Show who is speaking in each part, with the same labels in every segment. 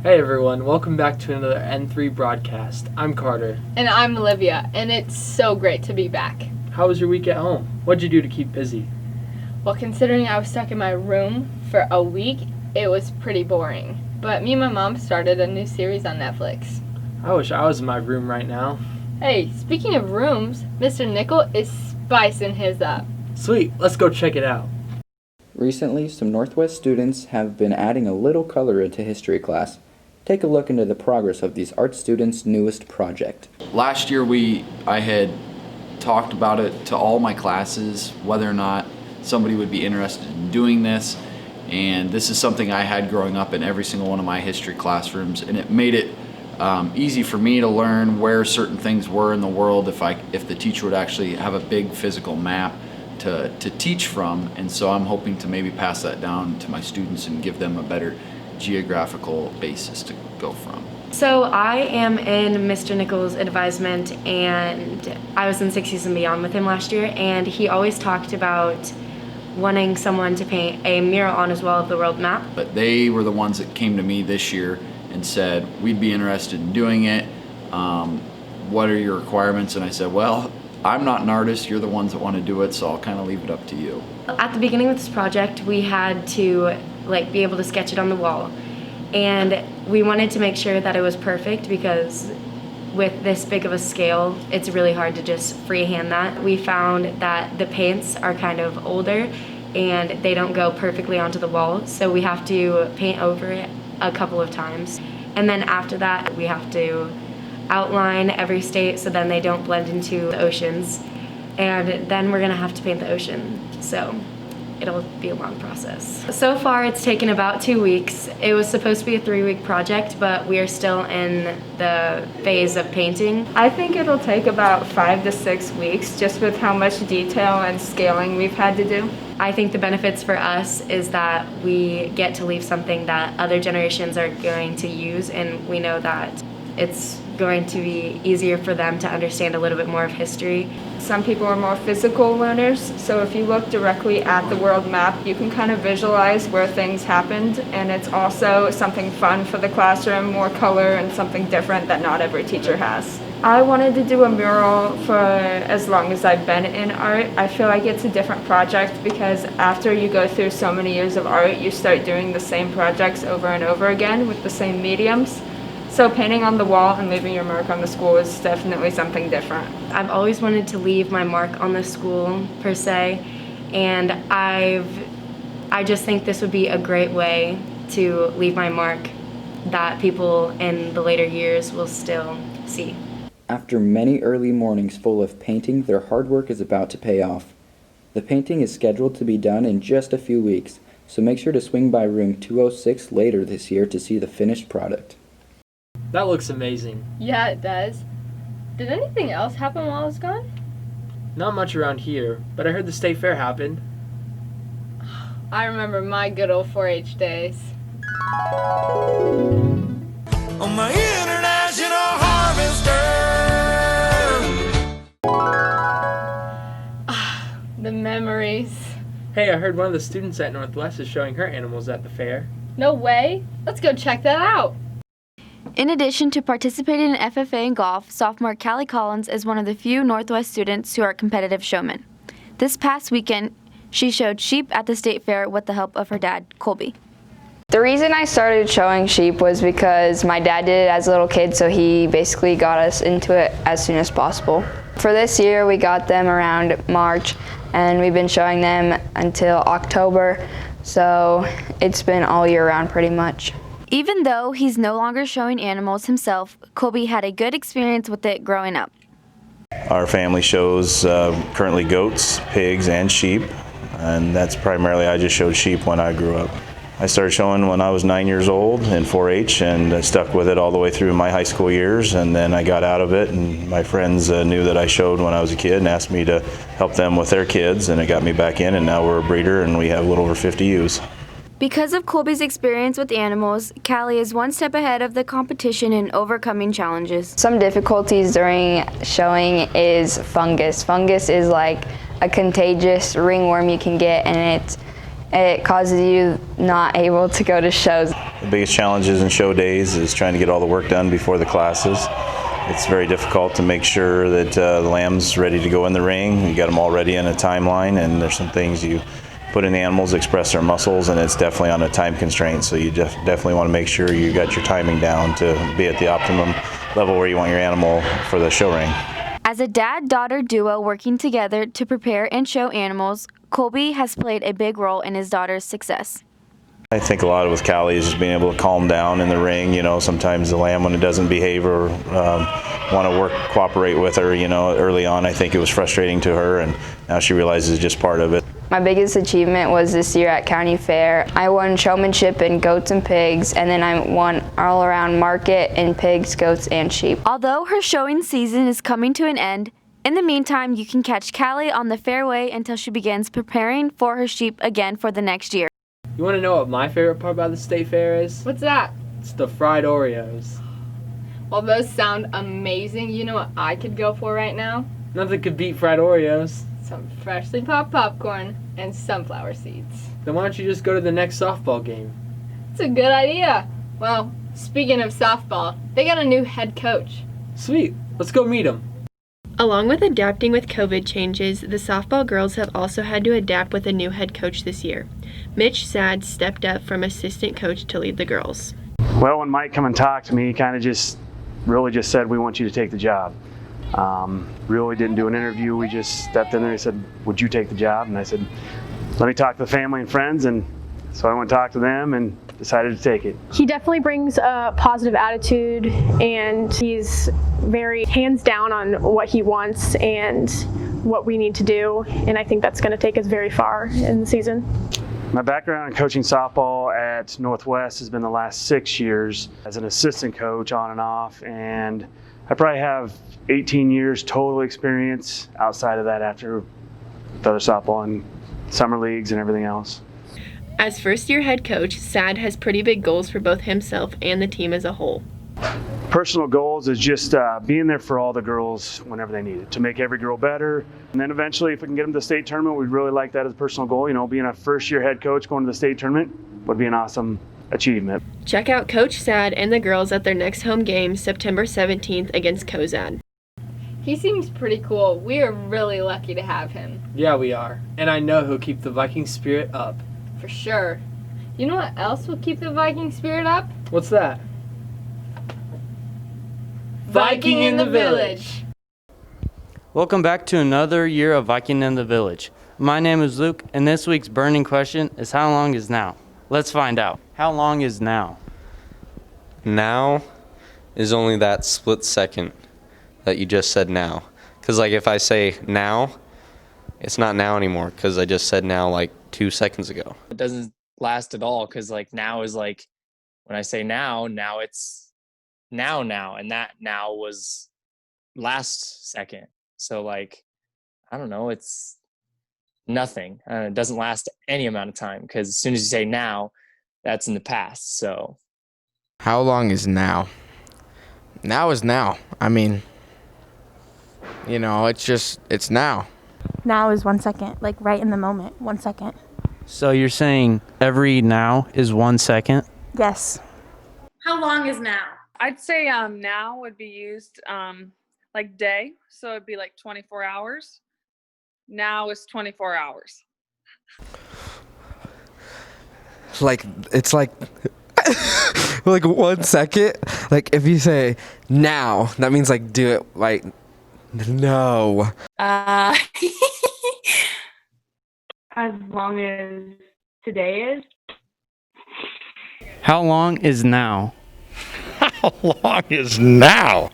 Speaker 1: Hey everyone, welcome back to another N3 broadcast. I'm Carter.
Speaker 2: And I'm Olivia, and it's so great to be back.
Speaker 1: How was your week at home? What'd you do to keep busy?
Speaker 2: Well, considering I was stuck in my room for a week, it was pretty boring. But me and my mom started a new series on Netflix.
Speaker 1: I wish I was in my room right now.
Speaker 2: Hey, speaking of rooms, Mr. Nicol is spicing his up.
Speaker 1: Sweet, let's go check it out.
Speaker 3: Recently, some Northwest students have been adding a little color into history class. Take a look into the progress of these art students' newest project.
Speaker 4: Last year I had talked about it to all my classes, whether or not somebody would be interested in doing this. And this is something I had growing up in every single one of my history classrooms, and it made it easy for me to learn where certain things were in the world if the teacher would actually have a big physical map to teach from. And so I'm hoping to maybe pass that down to my students and give them a better geographical basis to go from.
Speaker 5: So I am in Mr. Nicol's advisement, and I was in 60s and Beyond with him last year, and he always talked about wanting someone to paint a mural on as well of the world map.
Speaker 4: But they were the ones that came to me this year and said, we'd be interested in doing it. What are your requirements? And I said, well, I'm not an artist, you're the ones that want to do it, so I'll kind of leave it up to you.
Speaker 5: At the beginning of this project, we had to be able to sketch it on the wall, and we wanted to make sure that it was perfect because with this big of a scale, it's really hard to just freehand that. We found that the paints are kind of older and they don't go perfectly onto the wall, so we have to paint over it a couple of times. And then after that, we have to outline every state so then they don't blend into the oceans. And then we're gonna have to paint the ocean. So it'll be a long process. So far it's taken about 2 weeks. It was supposed to be a 3-week project, but we are still in the phase of painting.
Speaker 6: I think it'll take about 5 to 6 weeks just with how much detail and scaling we've had to do.
Speaker 5: I think the benefits for us is that we get to leave something that other generations are going to use, and we know that it's going to be easier for them to understand a little bit more of history.
Speaker 6: Some people are more physical learners, so if you look directly at the world map, you can kind of visualize where things happened, and it's also something fun for the classroom, more color and something different that not every teacher has. I wanted to do a mural for as long as I've been in art. I feel like it's a different project because after you go through so many years of art, you start doing the same projects over and over again with the same mediums. So painting on the wall and leaving your mark on the school is definitely something different.
Speaker 5: I've always wanted to leave my mark on the school, per se, and I just think this would be a great way to leave my mark that people in the later years will still see.
Speaker 3: After many early mornings full of painting, their hard work is about to pay off. The painting is scheduled to be done in just a few weeks, so make sure to swing by room 206 later this year to see the finished product.
Speaker 1: That looks amazing.
Speaker 2: Yeah, it does. Did anything else happen while I was gone?
Speaker 1: Not much around here, but I heard the state fair happened.
Speaker 2: I remember my good old 4-H days.
Speaker 7: On my international harvester.
Speaker 2: The memories.
Speaker 1: Hey, I heard one of the students at Northwest is showing her animals at the fair.
Speaker 2: No way. Let's go check that out.
Speaker 8: In addition to participating in FFA and golf, sophomore Cali Collins is one of the few Northwest students who are competitive showmen. This past weekend, she showed sheep at the state fair with the help of her dad, Colby.
Speaker 9: The reason I started showing sheep was because my dad did it as a little kid, so he basically got us into it as soon as possible. For this year, we got them around March, and we've been showing them until October, so it's been all year round pretty much.
Speaker 8: Even though he's no longer showing animals himself, Colby had a good experience with it growing up.
Speaker 10: Our family shows currently goats, pigs, and sheep, and that's primarily, I just showed sheep when I grew up. I started showing when I was 9 years old in 4-H, and I stuck with it all the way through my high school years, and then I got out of it, and my friends knew that I showed when I was a kid and asked me to help them with their kids, and it got me back in, and now we're a breeder and we have a little over 50 ewes.
Speaker 8: Because of Colby's experience with animals, Callie is one step ahead of the competition in overcoming challenges.
Speaker 9: Some difficulties during showing is fungus. Fungus is like a contagious ringworm you can get, and it causes you not able to go to shows.
Speaker 10: The biggest challenges in show days is trying to get all the work done before the classes. It's very difficult to make sure that the lamb's ready to go in the ring. You got them all ready in a timeline, and there's some things you put in the animals, express their muscles, and it's definitely on a time constraint. So you definitely want to make sure you got your timing down to be at the optimum level where you want your animal for the show ring.
Speaker 8: As a dad-daughter duo working together to prepare and show animals, Colby has played a big role in his daughter's success.
Speaker 10: I think a lot of with Callie is just being able to calm down in the ring. Sometimes the lamb, when it doesn't behave or want to cooperate with her, early on, I think it was frustrating to her, and now she realizes it's just part of it.
Speaker 9: My biggest achievement was this year at County Fair. I won showmanship in goats and pigs, and then I won all around market in pigs, goats, and sheep.
Speaker 8: Although her showing season is coming to an end, in the meantime, you can catch Callie on the fairway until she begins preparing for her sheep again for the next year.
Speaker 1: You want to know what my favorite part about the state fair is?
Speaker 2: What's that?
Speaker 1: It's the fried Oreos.
Speaker 2: Well, those sound amazing. You know what I could go for right now?
Speaker 1: Nothing could beat fried Oreos.
Speaker 2: Some freshly popped popcorn and sunflower seeds.
Speaker 1: Then why don't you just go to the next softball game?
Speaker 2: It's a good idea. Well, speaking of softball, they got a new head coach.
Speaker 1: Sweet. Let's go meet him.
Speaker 11: Along with adapting with COVID changes, the softball girls have also had to adapt with a new head coach this year. Mitch Sadd stepped up from assistant coach to lead the girls.
Speaker 12: Well, when Mike come and talked to me, he kind of just said, we want you to take the job. Really didn't do an interview. We just stepped in there and he said, would you take the job? And I said, let me talk to the family and friends. And so I went and talked to them and decided to take it.
Speaker 13: He definitely brings a positive attitude, and he's very hands down on what he wants and what we need to do. And I think that's going to take us very far in the season.
Speaker 12: My background in coaching softball at Northwest has been the last 6 years as an assistant coach on and off, and I probably have 18 years total experience outside of that after the other softball and summer leagues and everything else.
Speaker 11: As first-year head coach, Sadd has pretty big goals for both himself and the team as a whole.
Speaker 12: Personal goals is just being there for all the girls whenever they need it, to make every girl better. And then eventually, if we can get them to the state tournament, we'd really like that as a personal goal. Being a first-year head coach going to the state tournament would be an awesome achievement.
Speaker 11: Check out Coach Sadd and the girls at their next home game, September 17th against Cozad.
Speaker 2: He seems pretty cool. We are really lucky to have him.
Speaker 1: Yeah, we are. And I know he'll keep the Viking spirit up.
Speaker 2: For sure. You know what else will keep the Viking spirit up?
Speaker 1: What's that?
Speaker 2: Viking in the Village.
Speaker 14: Welcome back to another year of Viking in the Village. My name is Luke, and this week's burning question is how long is now? Let's find out. How long is now?
Speaker 15: Now is only that split second that you just said now. Because if I say now, it's not now anymore because I just said now 2 seconds ago.
Speaker 16: It doesn't last at all because now is when I say now it's now, and that now was last second. So I don't know, it's nothing. It doesn't last any amount of time because as soon as you say now, that's in the past. So
Speaker 17: how long is now? Now is now. I mean, it's now.
Speaker 18: Now is 1 second, right in the moment, 1 second.
Speaker 14: So you're saying every now is 1 second?
Speaker 18: Yes.
Speaker 19: How long is now?
Speaker 20: I'd say now would be used day, so it'd be 24 hours. Now is 24 hours.
Speaker 17: It's 1 second. If you say now, that means do it no.
Speaker 19: As long as today is.
Speaker 14: How long is now?
Speaker 21: How long is now?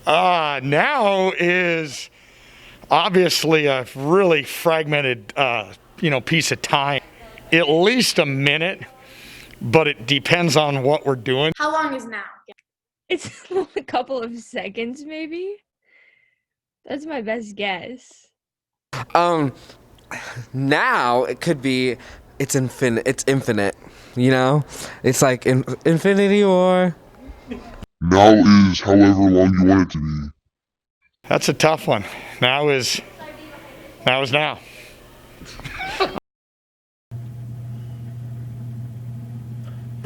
Speaker 21: Now is obviously a really fragmented, piece of time. At least a minute, but it depends on what we're doing.
Speaker 19: How long is now?
Speaker 22: It's a couple of seconds, maybe. That's my best guess.
Speaker 17: Now it could be. It's infinite. It's infinite. It's Infinity War.
Speaker 23: Now is however long you want it to be.
Speaker 21: That's a tough one. Now is now.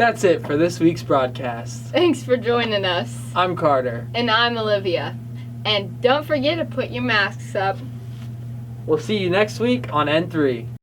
Speaker 1: That's it for this week's broadcast.
Speaker 2: Thanks for joining us.
Speaker 1: I'm Carter.
Speaker 2: And I'm Olivia. And don't forget to put your masks up.
Speaker 1: We'll see you next week on N3.